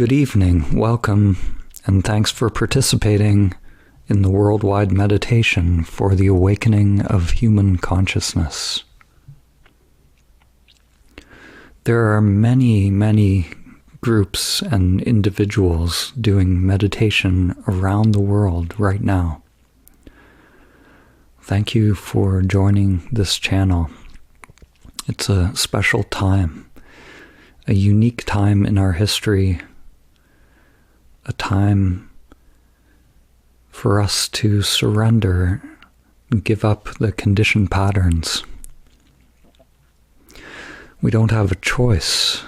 Good evening, welcome, and thanks for participating in the worldwide meditation for the awakening of human consciousness. There are many groups and individuals doing meditation around the world right now. Thank you for joining this channel. It's a special time, a unique time in our history, a time for us to surrender and give up the conditioned patterns. We don't have a choice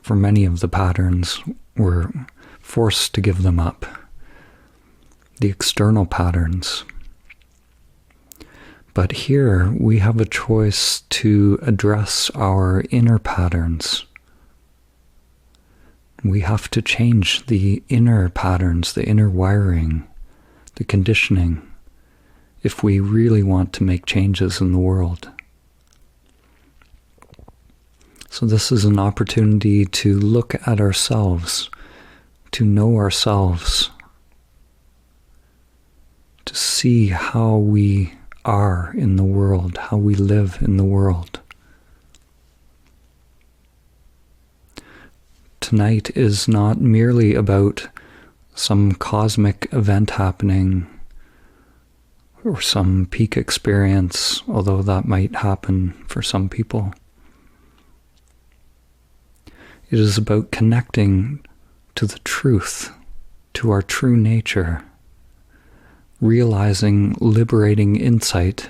for many of the patterns. We're forced to give them up. The external patterns. But here we have a choice to address our inner patterns. We have to change the inner patterns, the inner wiring, the conditioning, if we really want to make changes in the world. So this is an opportunity to look at ourselves, to know ourselves, to see how we are in the world, how we live in the world. Tonight is not merely about some cosmic event happening or some peak experience, although that might happen for some people. It is about connecting to the truth, to our true nature, realizing liberating insight,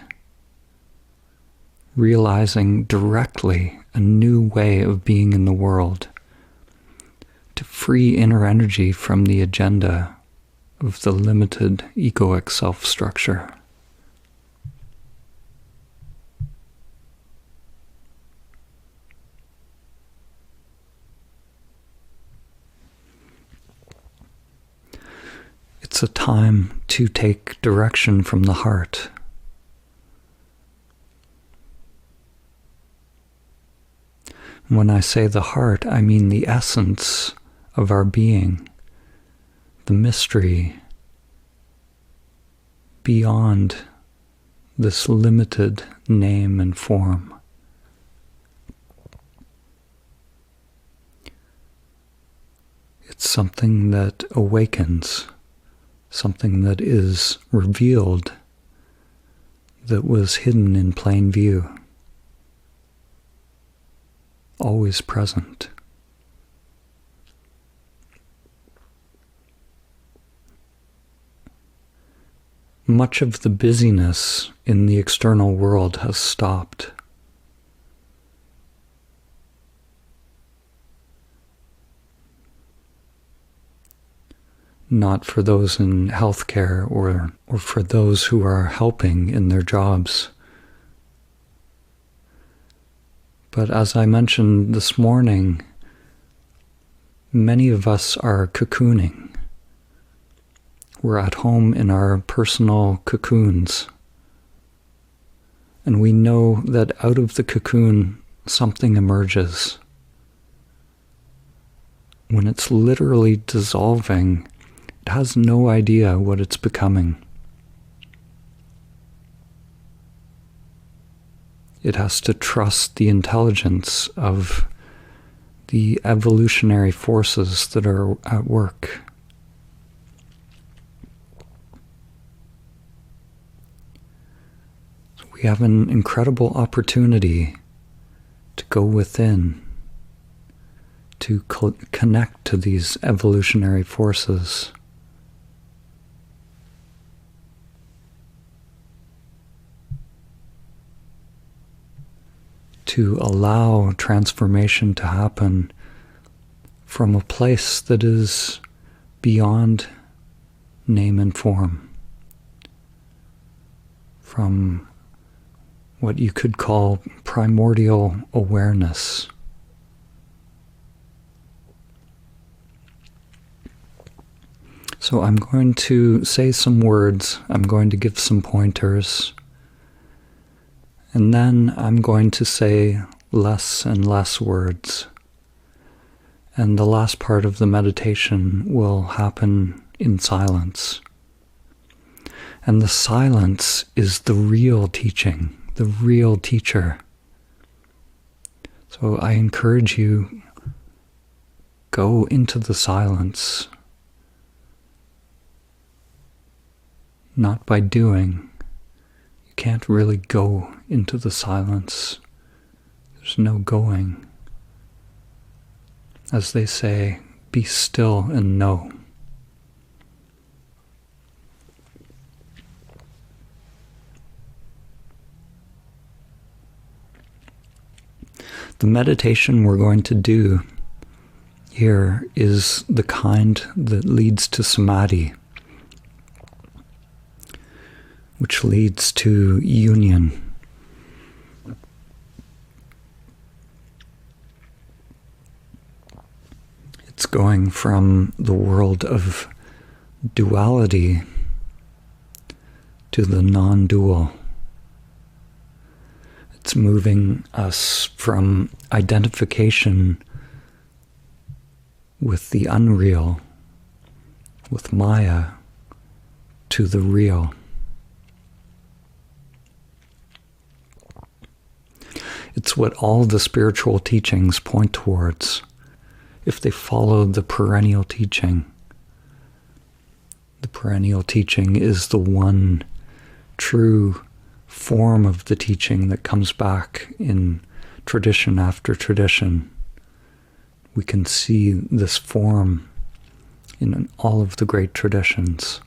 realizing directly a new way of being in the world, to free inner energy from the agenda of the limited egoic self-structure. It's a time to take direction from the heart. When I say the heart, I mean the essence of our being, the mystery beyond this limited name and form. It's something that awakens, something that is revealed, that was hidden in plain view, always present. Much of the busyness in the external world has stopped. Not for those in healthcare or for those who are helping in their jobs. But as I mentioned this morning, many of us are cocooning. We're at home in our personal cocoons. And we know that out of the cocoon, something emerges. When it's literally dissolving, it has no idea what it's becoming. It has to trust the intelligence of the evolutionary forces that are at work. So we have an incredible opportunity to go within, to connect to these evolutionary forces. To allow transformation to happen from a place that is beyond name and form, from what you could call primordial awareness. So I'm going to say some words, I'm going to give some pointers, and then I'm going to say less and less words. And the last part of the meditation will happen in silence. And the silence is the real teaching, the real teacher. So I encourage you, go into the silence. Not by doing. You can't really go into the silence. There's no going. As they say, be still and know. The meditation we're going to do here is the kind that leads to Samadhi, which leads to union. It's going from the world of duality to the non-dual. It's moving us from identification with the unreal, with Maya, to the real. It's what all the spiritual teachings point towards, if they follow the perennial teaching. The perennial teaching is the one true form of the teaching that comes back in tradition after tradition. We can see this form in all of the great traditions.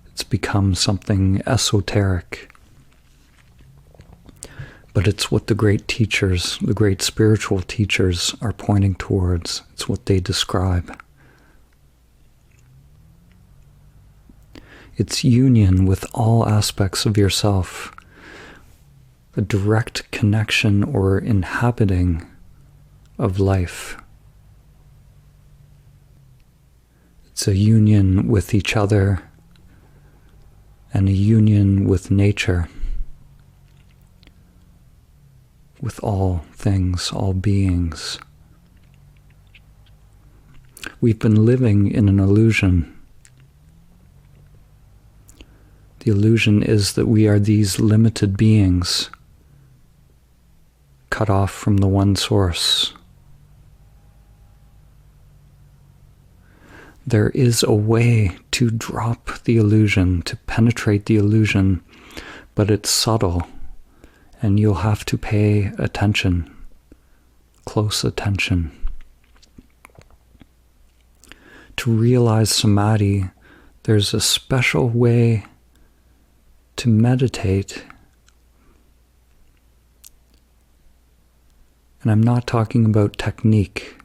It's become something esoteric. But it's what the great teachers, the great spiritual teachers are pointing towards. It's what they describe. It's union with all aspects of yourself, a direct connection or inhabiting of life. It's a union with each other and a union with nature, with all things, all beings. We've been living in an illusion. The illusion is that we are these limited beings, cut off from the one source. There is a way to drop the illusion, to penetrate the illusion, but it's subtle. And you'll have to pay attention, close attention. To realize Samadhi, there's a special way to meditate. And I'm not talking about technique.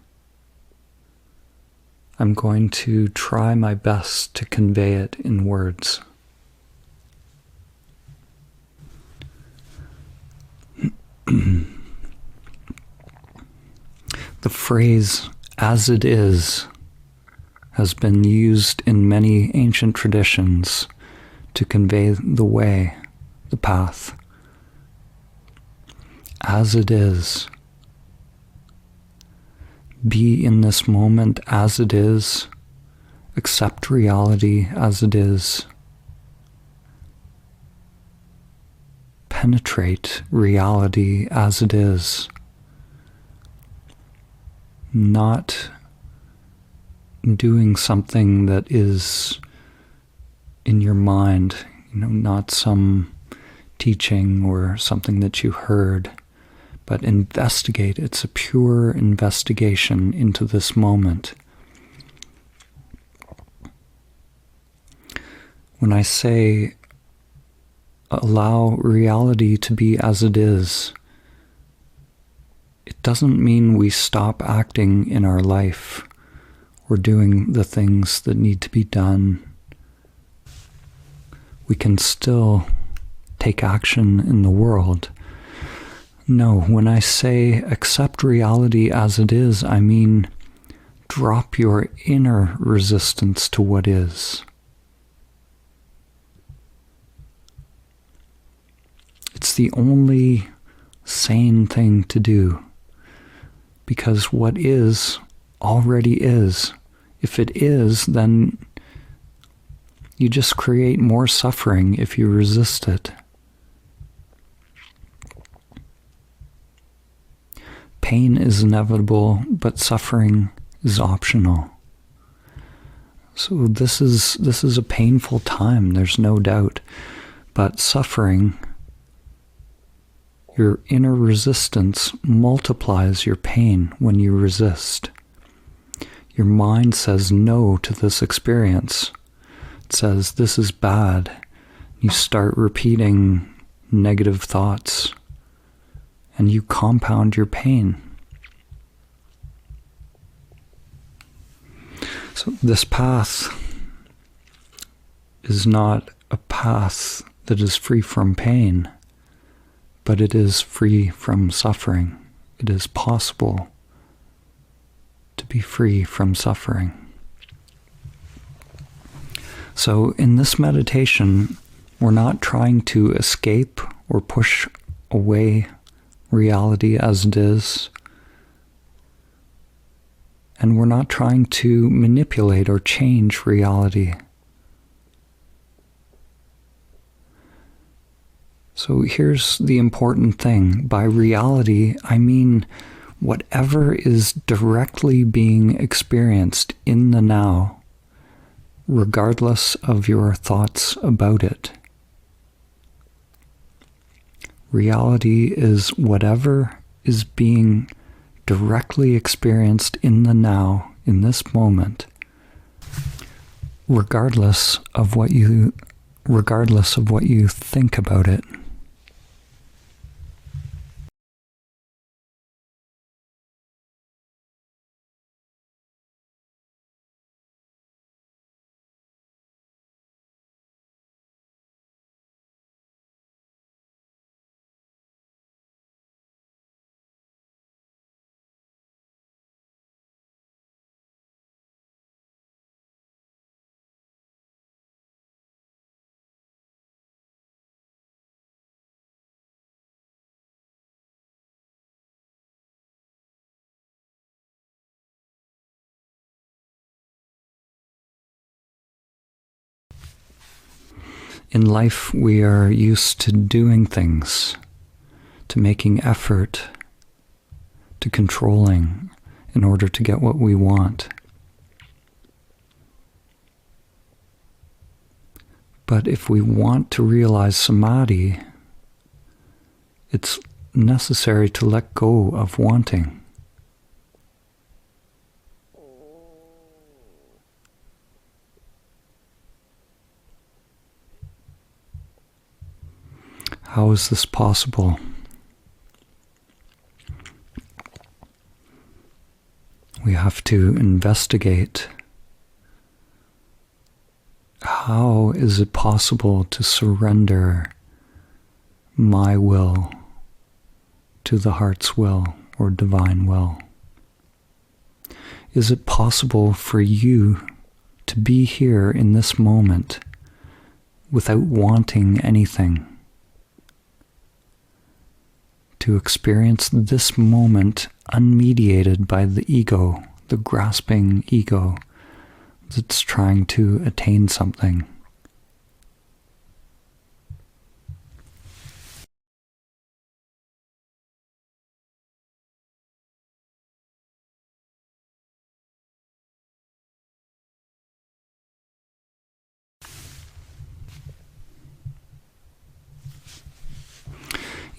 I'm going to try my best to convey it in words. The phrase, "as it is," has been used in many ancient traditions to convey the way, the path. As it is. Be in this moment as it is. Accept reality as it is. Penetrate reality as it is. Not doing something that is in your mind, not some teaching or something that you heard, but investigate. It's a pure investigation into this moment. When I say allow reality to be as it is, it doesn't mean we stop acting in our life or doing the things that need to be done. We can still take action in the world. No, when I say accept reality as it is, I mean drop your inner resistance to what is. It's the only sane thing to do. because what is already is. If it is, then you just create more suffering if you resist it. Pain is inevitable, but suffering is optional. So this is a painful time, there's no doubt. But suffering, your inner resistance multiplies your pain when you resist. Your mind says no to this experience. It says, this is bad. You start repeating negative thoughts, and you compound your pain. So this path is not a path that is free from pain, but it is free from suffering. It is possible to be free from suffering. So in this meditation, we're not trying to escape or push away reality as it is. And we're not trying to manipulate or change reality. So here's the important thing. By reality, I mean whatever is directly being experienced in the now, regardless of your thoughts about it. Reality is whatever is being directly experienced in the now, in this moment, regardless of what you think about it. In life, we are used to doing things, to making effort, to controlling in order to get what we want. But if we want to realize Samadhi, it's necessary to let go of wanting. How is this possible? We have to investigate. How is it possible to surrender my will to the heart's will or divine will? Is it possible for you to be here in this moment without wanting anything? To experience this moment unmediated by the ego, the grasping ego that's trying to attain something.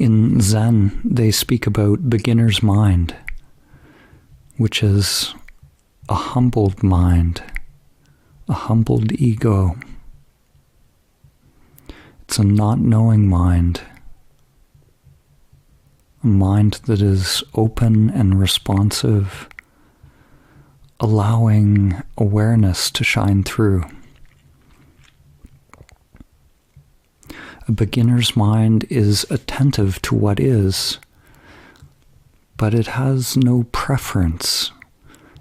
In Zen, they speak about beginner's mind, which is a humbled mind, a humbled ego. It's a not knowing mind, a mind that is open and responsive, allowing awareness to shine through. A beginner's mind is attentive to what is, but it has no preference.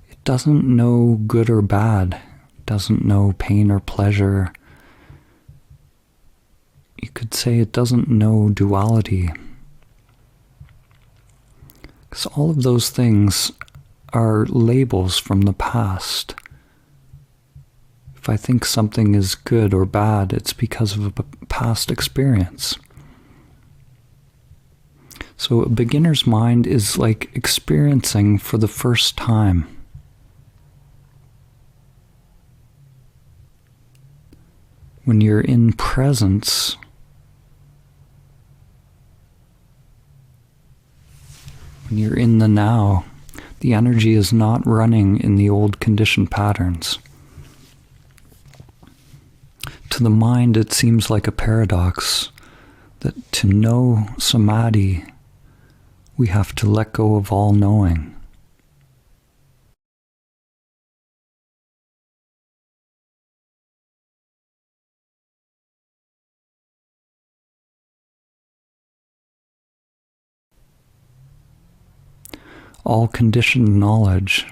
It doesn't know good or bad. It doesn't know pain or pleasure. You could say it doesn't know duality. So all of those things are labels from the past. If I think something is good or bad, it's because of a past experience. So a beginner's mind is like experiencing for the first time. When you're in presence, when you're in the now, the energy is not running in the old conditioned patterns. To the mind, it seems like a paradox that to know Samadhi, we have to let go of all knowing. All conditioned knowledge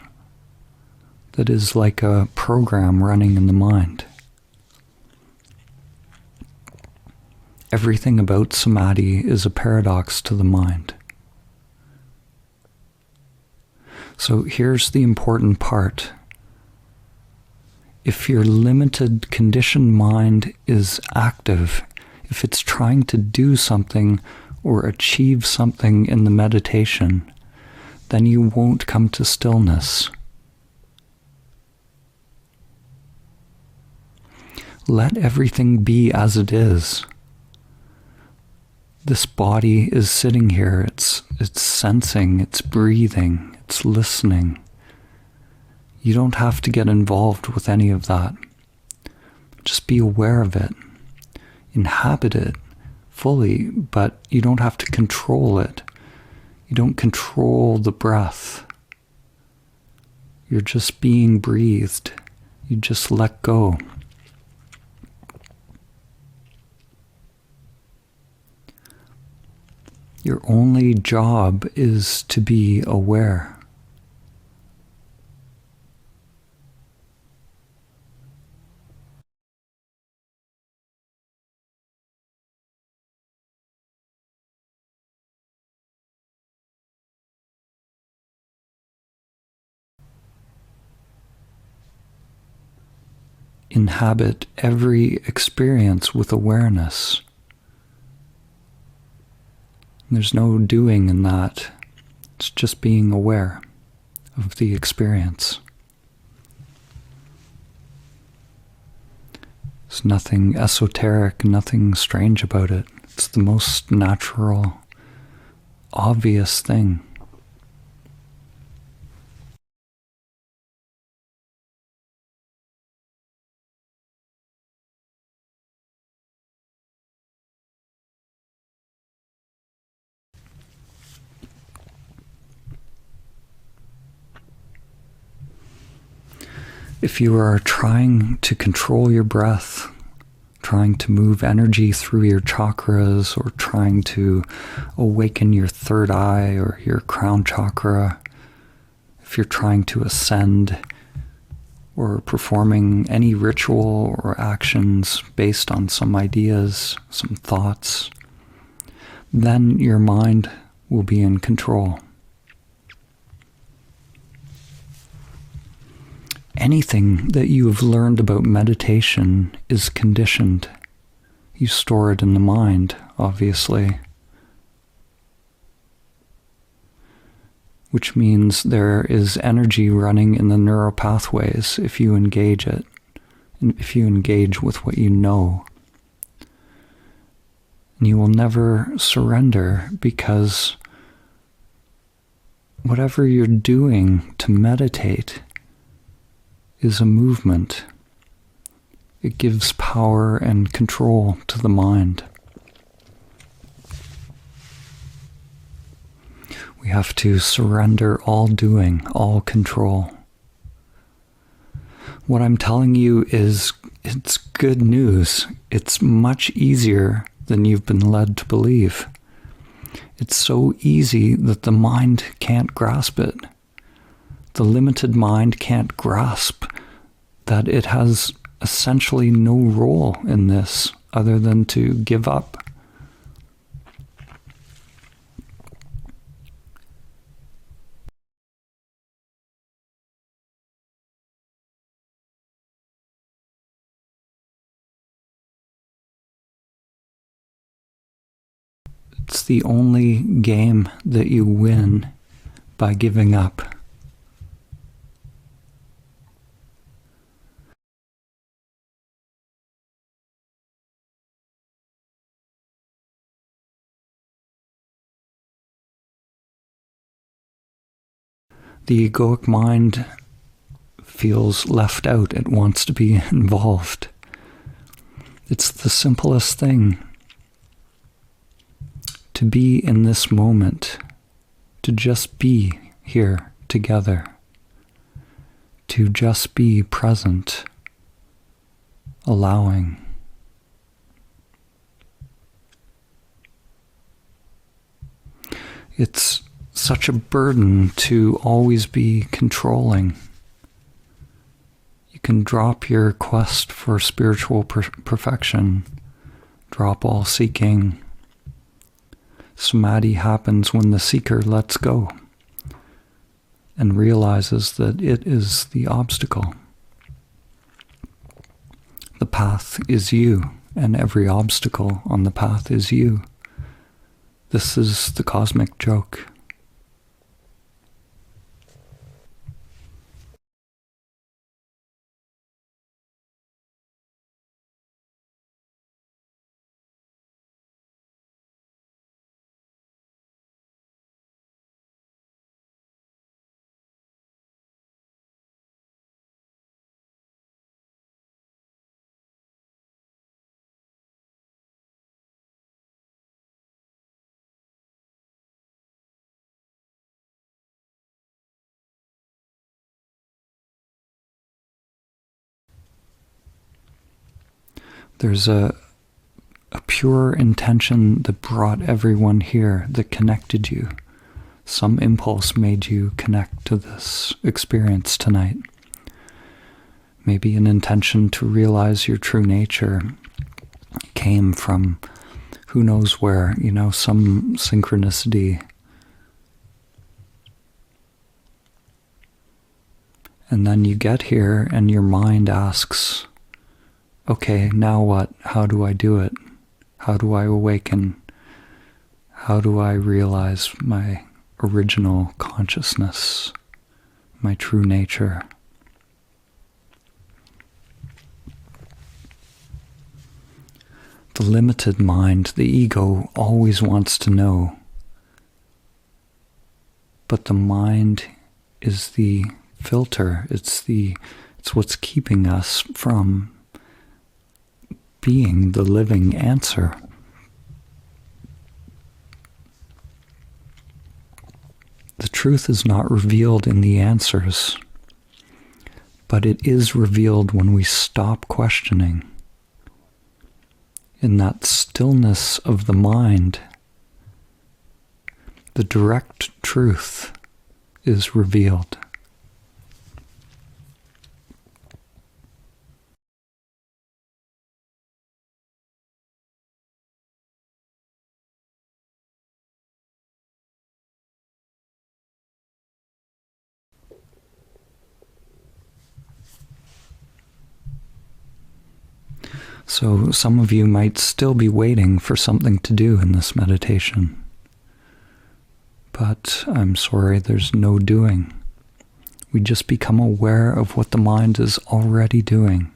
that is like a program running in the mind. Everything about Samadhi is a paradox to the mind. So here's the important part. If your limited conditioned mind is active, if it's trying to do something or achieve something in the meditation, then you won't come to stillness. Let everything be as it is. This body is sitting here, it's sensing, it's breathing, it's listening. You don't have to get involved with any of that. Just be aware of it. Inhabit it fully, but you don't have to control it. You don't control the breath. You're just being breathed. You just let go. Your only job is to be aware. Inhabit every experience with awareness. There's no doing in that. It's just being aware of the experience. There's nothing esoteric, nothing strange about it. It's the most natural, obvious thing. If you are trying to control your breath, trying to move energy through your chakras, or trying to awaken your third eye or your crown chakra, if you're trying to ascend or performing any ritual or actions based on some ideas, some thoughts, then your mind will be in control. Anything that you have learned about meditation is conditioned. You store it in the mind, obviously. Which means there is energy running in the neural pathways if you engage it, and if you engage with what you know. And you will never surrender, because whatever you're doing to meditate is a movement. It gives power and control to the mind. We have to surrender all doing, all control. What I'm telling you is, it's good news. It's much easier than you've been led to believe. It's so easy that the mind can't grasp it. The limited mind can't grasp that it has essentially no role in this other than to give up. It's the only game that you win by giving up. The egoic mind feels left out. It wants to be involved. It's the simplest thing. To be in this moment, to just be here together, to just be present, allowing. It's such a burden to always be controlling. You can drop your quest for spiritual perfection, drop all seeking. Samadhi happens when the seeker lets go and realizes that it is the obstacle. The path is you, and every obstacle on the path is you. This is the cosmic joke. There's a pure intention that brought everyone here, that connected you. Some impulse made you connect to this experience tonight. Maybe an intention to realize your true nature came from who knows where, some synchronicity. And then you get here and your mind asks, okay, now what? How do I do it? How do I awaken? How do I realize my original consciousness, my true nature? The limited mind, the ego, always wants to know. But the mind is the filter. It's what's keeping us from being the living answer. The truth is not revealed in the answers, but it is revealed when we stop questioning. In that stillness of the mind, the direct truth is revealed. So some of you might still be waiting for something to do in this meditation. But I'm sorry, there's no doing. We just become aware of what the mind is already doing.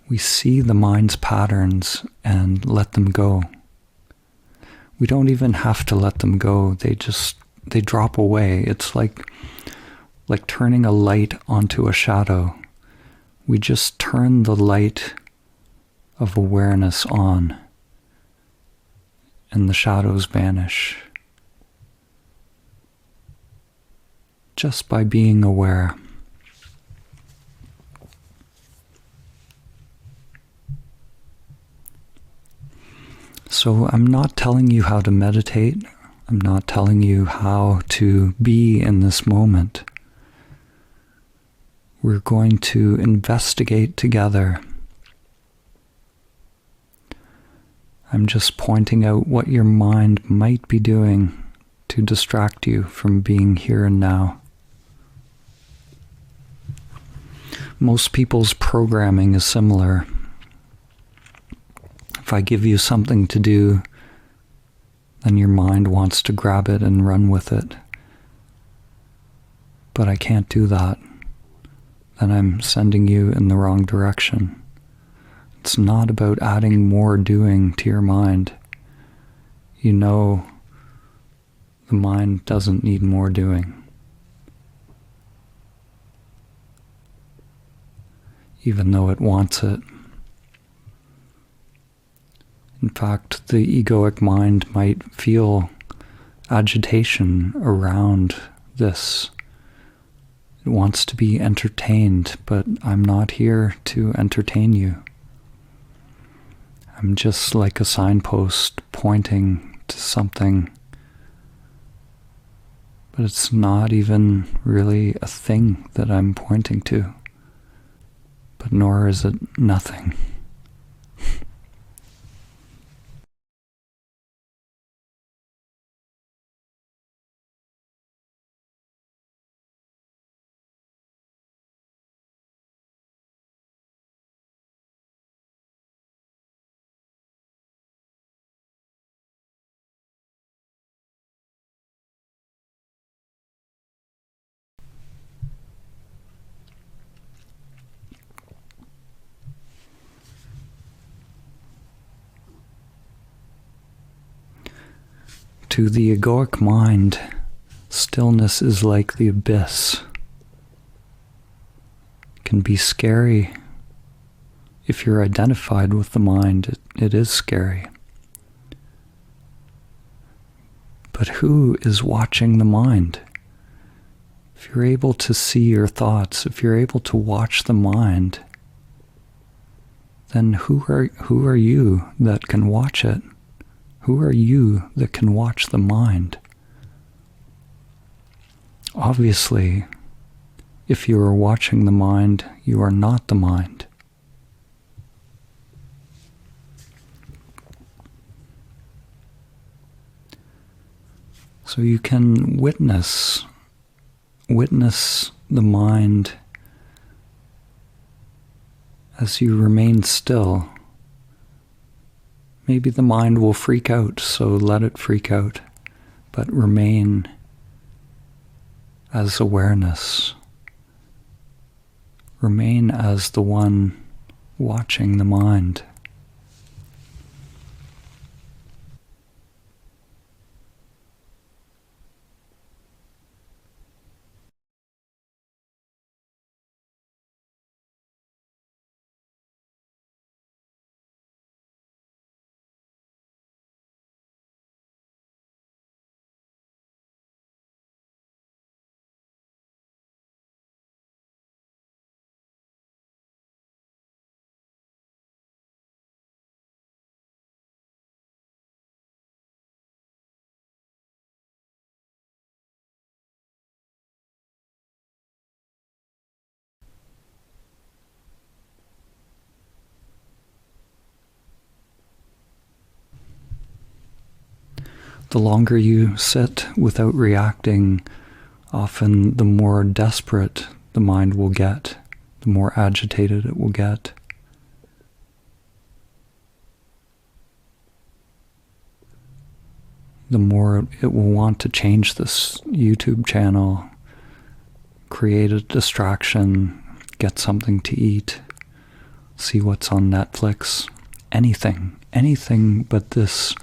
We see the mind's patterns and let them go. We don't even have to let them go. They drop away. It's like turning a light onto a shadow. We just turn the light of awareness on, and the shadows vanish. Just by being aware. So I'm not telling you how to meditate. I'm not telling you how to be in this moment. We're going to investigate together. I'm just pointing out what your mind might be doing to distract you from being here and now. Most people's programming is similar. If I give you something to do, then your mind wants to grab it and run with it. But I can't do that. Then I'm sending you in the wrong direction. It's not about adding more doing to your mind. You know the mind doesn't need more doing. Even though it wants it. In fact, the egoic mind might feel agitation around this. It wants to be entertained, but I'm not here to entertain you. I'm just like a signpost pointing to something, but it's not even really a thing that I'm pointing to, but nor is it nothing. To the egoic mind, stillness is like the abyss. It can be scary. If you're identified with the mind, it is scary. But who is watching the mind? If you're able to see your thoughts, if you're able to watch the mind, then who are you that can watch it? Who are you that can watch the mind? Obviously, if you are watching the mind, you are not the mind. So you can witness the mind as you remain still. Maybe the mind will freak out, so let it freak out, but remain as awareness. Remain as the one watching the mind. The longer you sit without reacting, often the more desperate the mind will get, the more agitated it will get. The more it will want to change this YouTube channel, create a distraction, get something to eat, see what's on Netflix, anything but this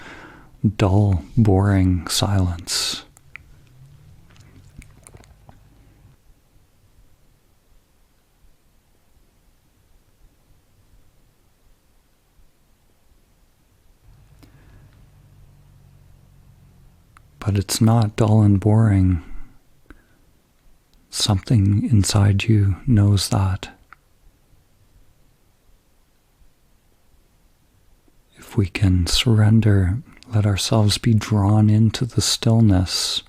dull, boring silence. But it's not dull and boring. Something inside you knows that. If we can surrender, let ourselves be drawn into the stillness,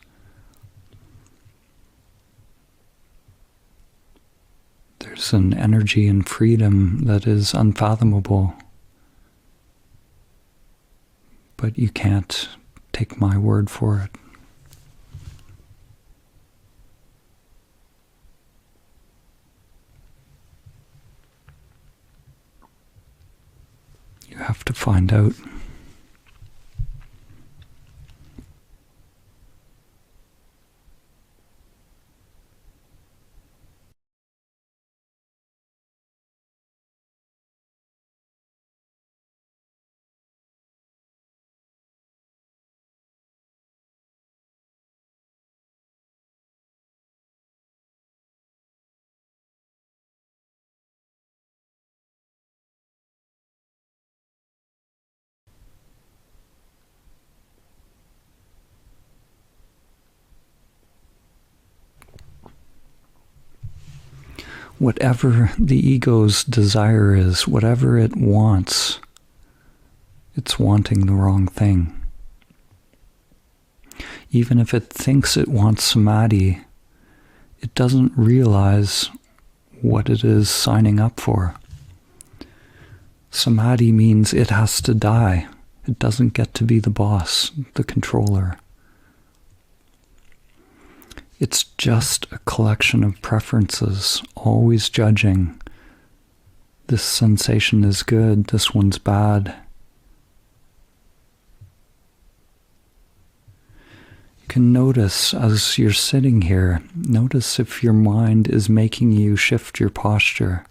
there's an energy and freedom that is unfathomable. But you can't take my word for it. You have to find out. Whatever the ego's desire is, whatever it wants, it's wanting the wrong thing. Even if it thinks it wants samadhi, it doesn't realize what it is signing up for. Samadhi means it has to die. It doesn't get to be the boss, the controller. It's just a collection of preferences, always judging. This sensation is good, this one's bad. You can notice as you're sitting here, notice if your mind is making you shift your posture.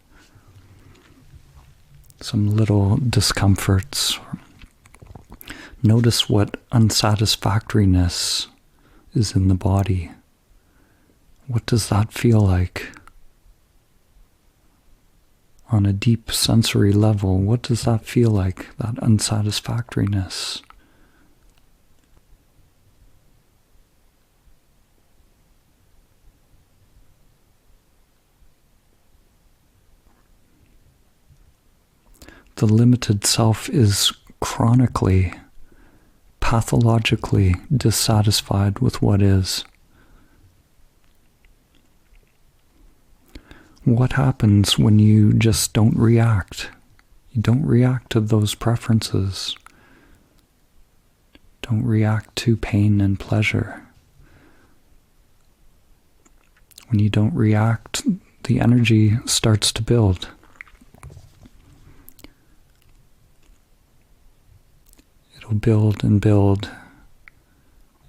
Some little discomforts. Notice what unsatisfactoriness is in the body. What does that feel like? On a deep sensory level, what does that feel like, that unsatisfactoriness? The limited self is chronically, pathologically dissatisfied with what is. What happens when you just don't react? You don't react to those preferences. Don't react to pain and pleasure. When you don't react, the energy starts to build. It'll build and build,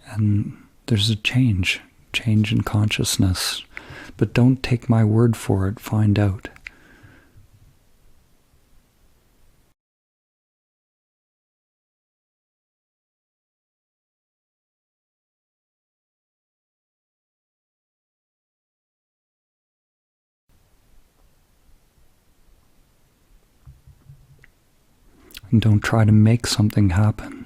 and there's a change in consciousness. But don't take my word for it, find out. And don't try to make something happen.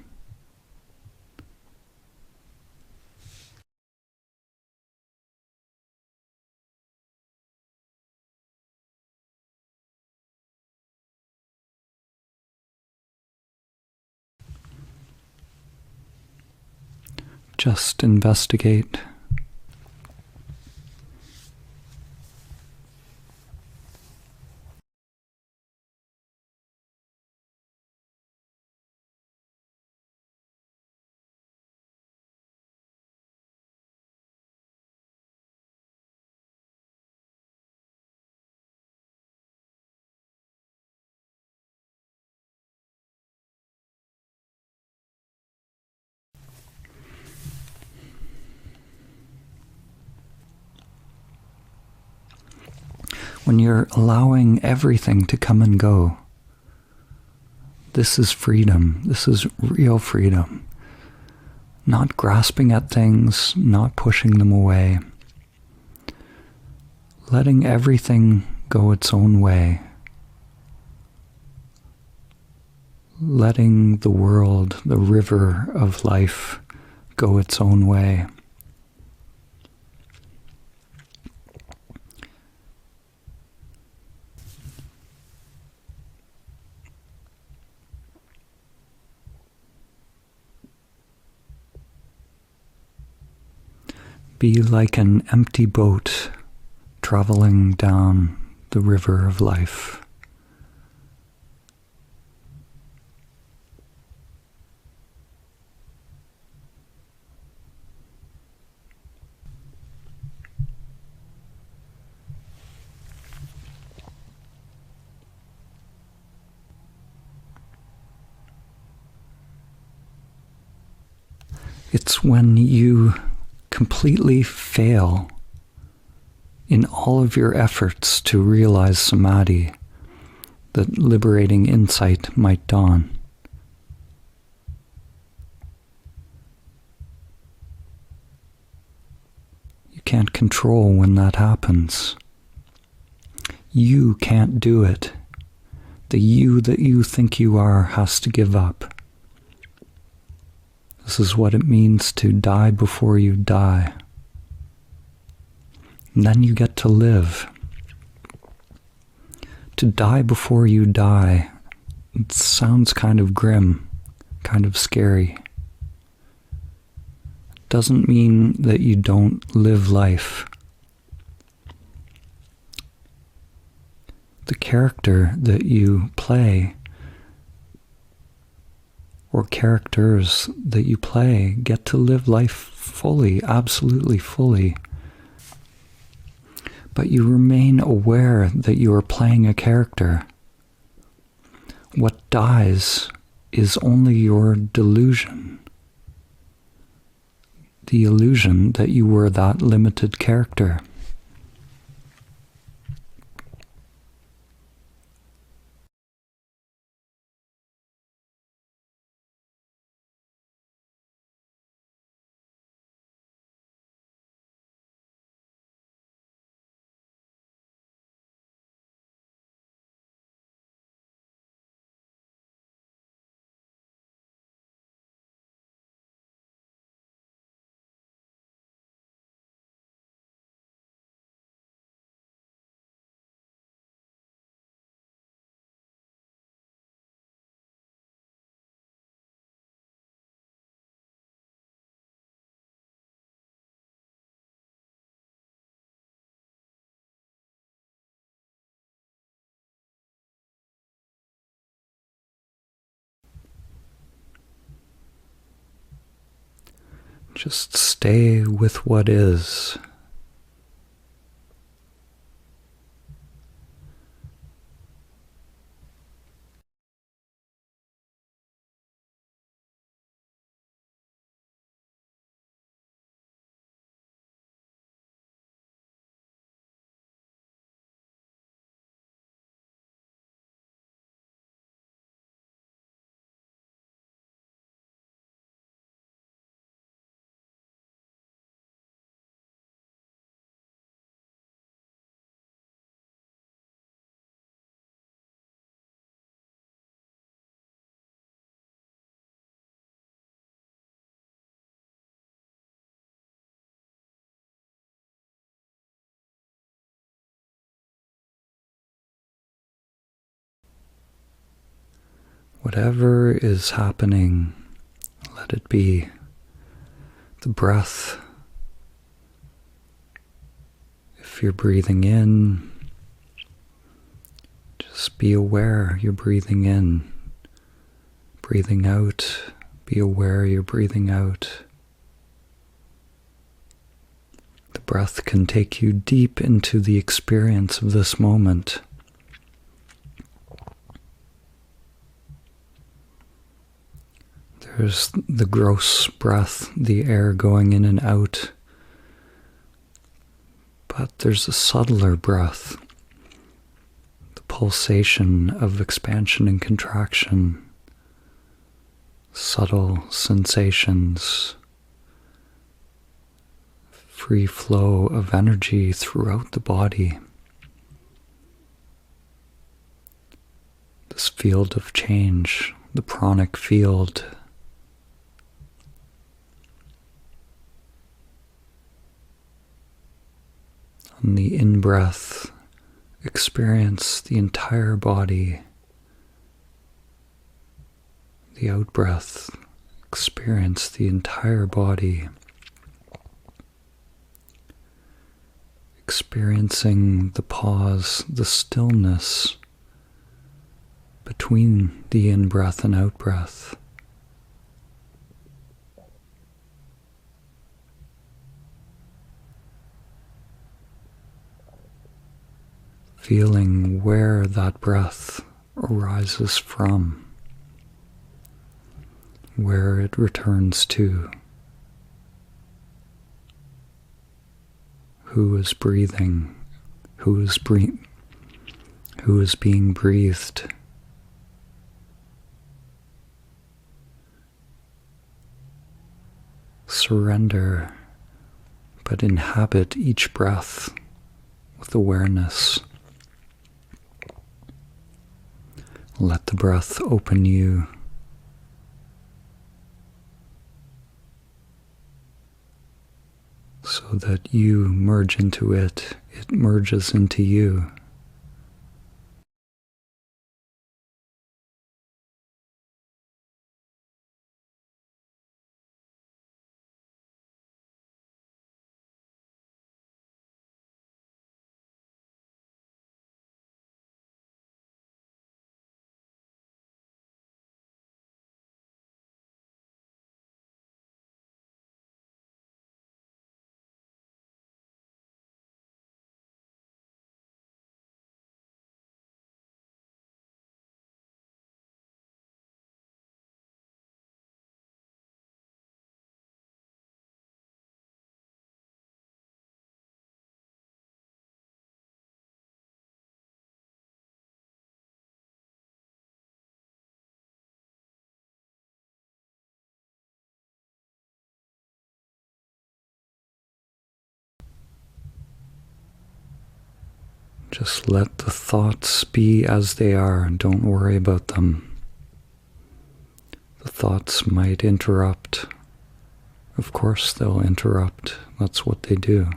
Just investigate. When you're allowing everything to come and go, this is freedom. This is real freedom. Not grasping at things, not pushing them away. Letting everything go its own way. Letting the world, the river of life, go its own way. Be like an empty boat traveling down the river of life. It's when you completely fail in all of your efforts to realize Samadhi that liberating insight might dawn. You can't control when that happens. You can't do it. The you that you think you are has to give up. This is what it means to die before you die. And then you get to live. To die before you die, it sounds kind of grim, kind of scary. It doesn't mean that you don't live life. The character that you play, or characters that you play, get to live life fully, absolutely fully. But you remain aware that you are playing a character. What dies is only your delusion. The illusion that you were that limited character. Just stay with what is. Whatever is happening, let it be. The breath, if you're breathing in, just be aware you're breathing in. Breathing out, be aware you're breathing out. The breath can take you deep into the experience of this moment. There's the gross breath, the air going in and out. But there's a subtler breath, the pulsation of expansion and contraction, subtle sensations, free flow of energy throughout the body. This field of change, the pranic field. On the in-breath, experience the entire body. The out-breath, experience the entire body. Experiencing the pause, the stillness between the in-breath and out-breath. Feeling where that breath arises from, where it returns to. Who is breathing? Who is being breathed? Surrender, but inhabit each breath with awareness. Let the breath open you. So that you merge into it, it merges into you. Just let the thoughts be as they are and don't worry about them. The thoughts might interrupt. Of course they'll interrupt. That's what they do.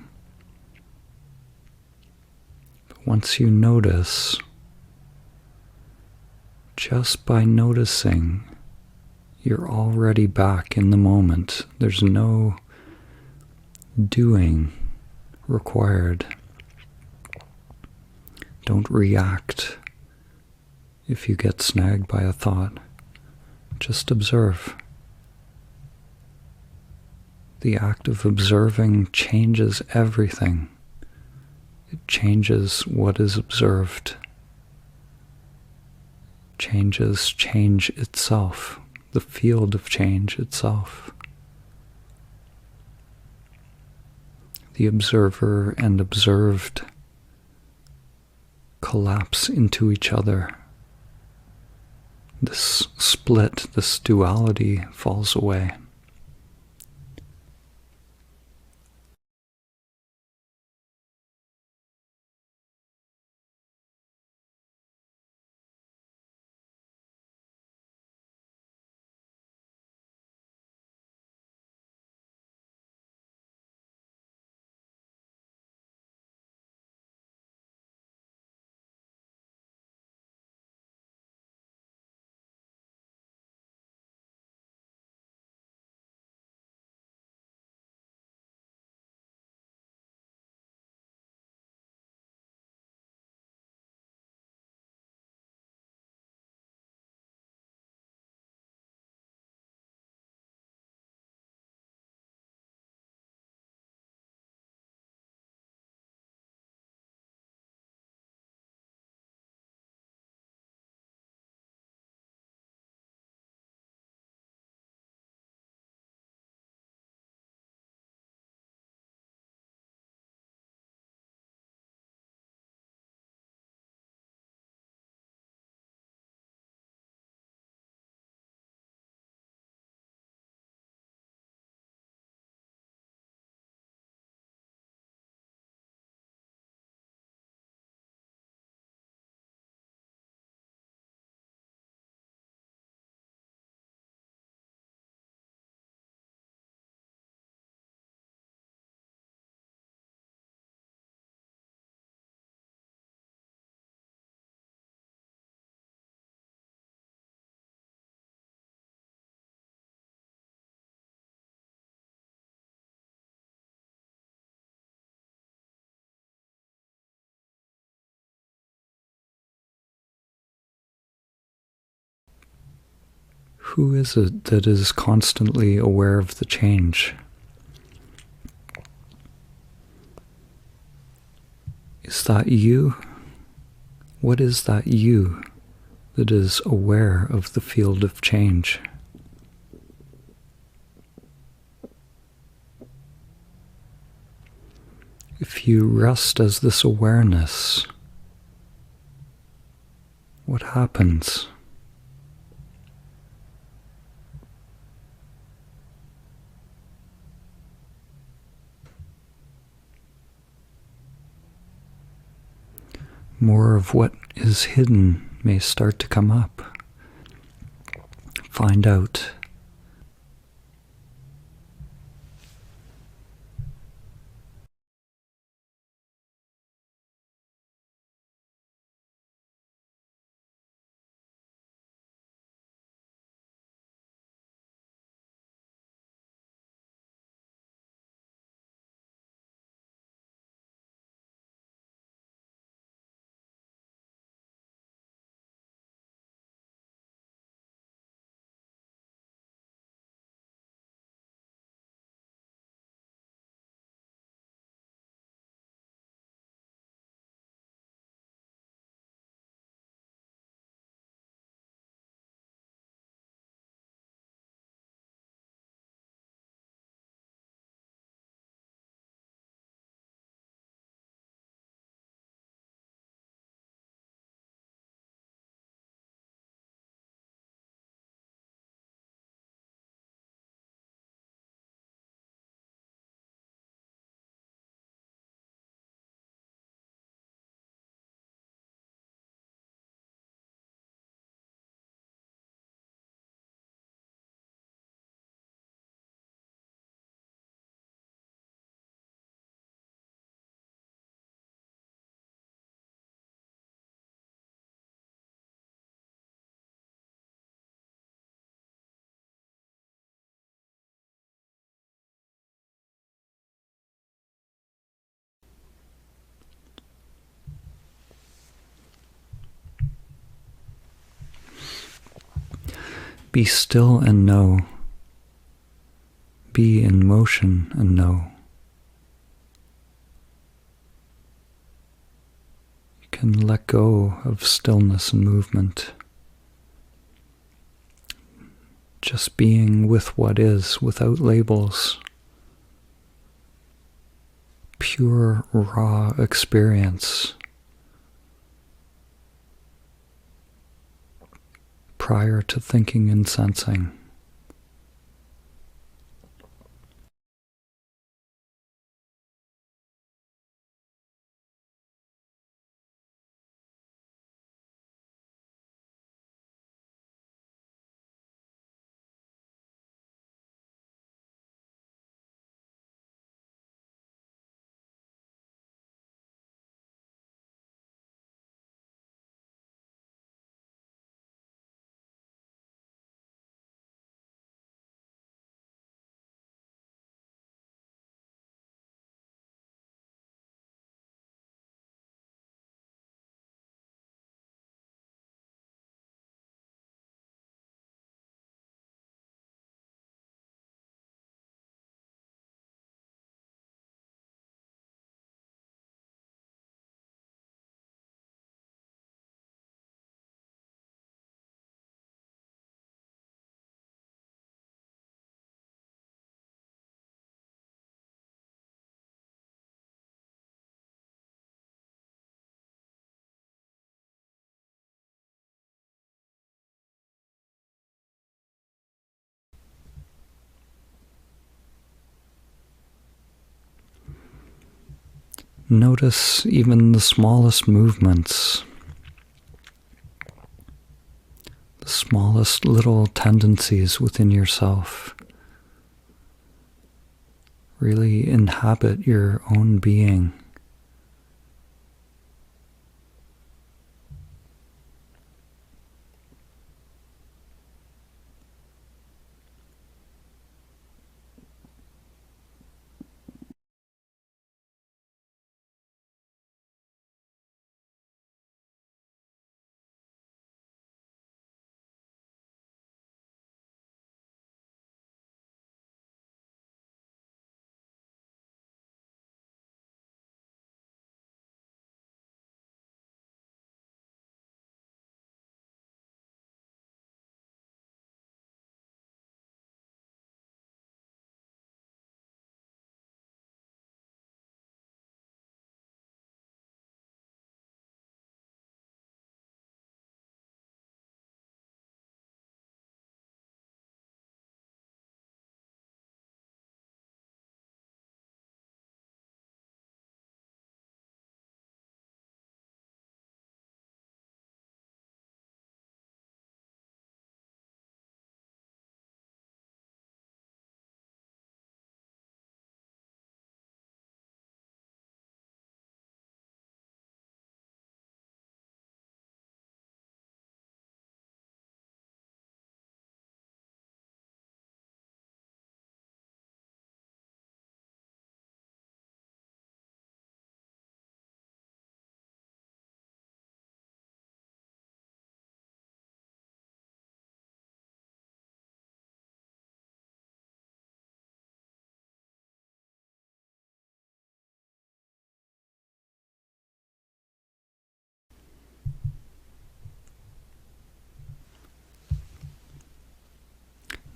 But once you notice, just by noticing, you're already back in the moment. There's no doing required. Don't react if you get snagged by a thought. Just observe. The act of observing changes everything. It changes what is observed. Changes change itself, the field of change itself. The observer and observed collapse into each other. This split, this duality falls away. Who is it that is constantly aware of the change? Is that you? What is that you that is aware of the field of change? If you rest as this awareness, what happens? More of what is hidden may start to come up. Find out. Be still and know. Be in motion and know. You can let go of stillness and movement. Just being with what is, without labels. Pure, raw experience. Prior to thinking and sensing. Notice even the smallest movements, the smallest little tendencies within yourself. Really inhabit your own being.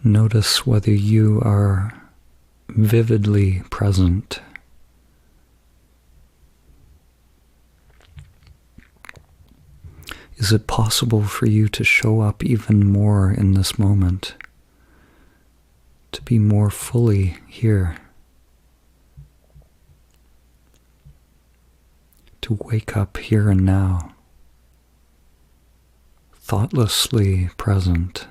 Notice whether you are vividly present. Is it possible for you to show up even more in this moment, to be more fully here, to wake up here and now, thoughtlessly present?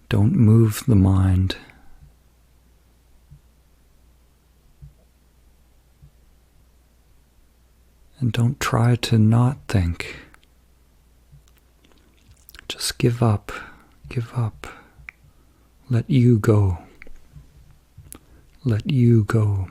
Don't move the mind. And don't try to not think. Just give up, give up. Let you go. Let you go.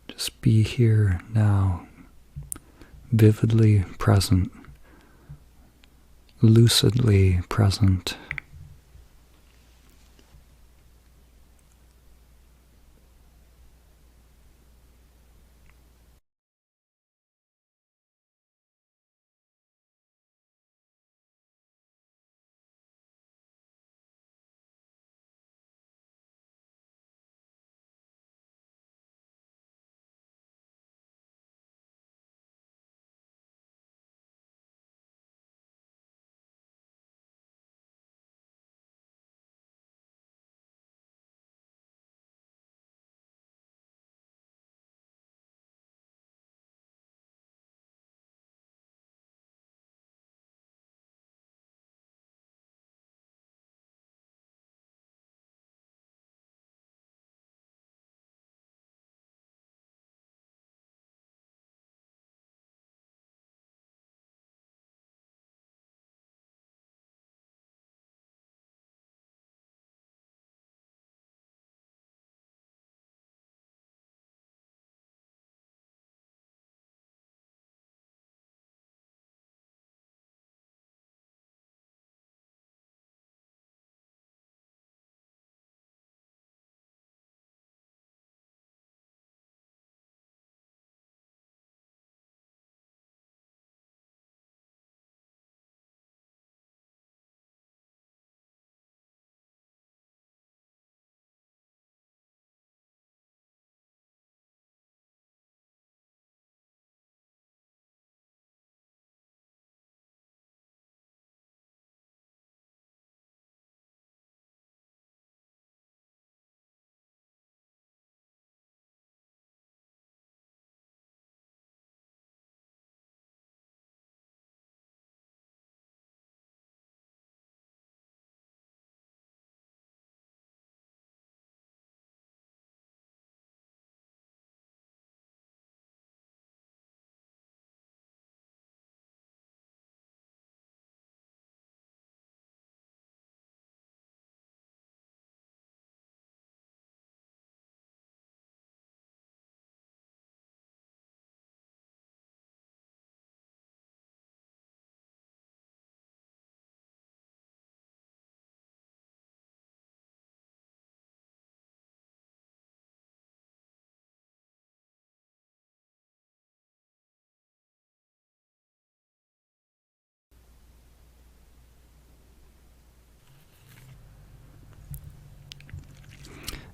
Just be here now, vividly present, lucidly present.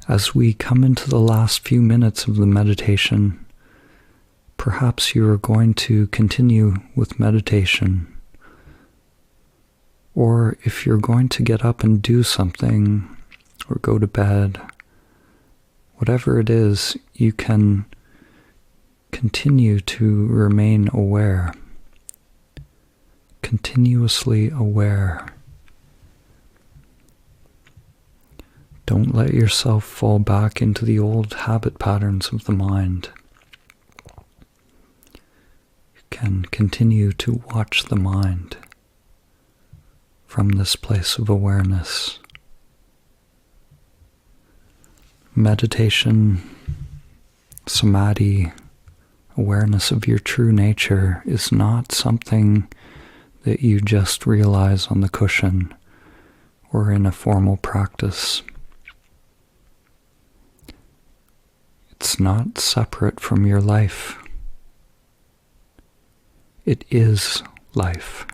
As we come into the last few minutes of the meditation, perhaps you are going to continue with meditation. Or if you're going to get up and do something or go to bed, whatever it is, you can continue to remain aware, continuously aware. Don't let yourself fall back into the old habit patterns of the mind. You can continue to watch the mind from this place of awareness. Meditation, samadhi, awareness of your true nature is not something that you just realize on the cushion or in a formal practice. It's not separate from your life. It is life.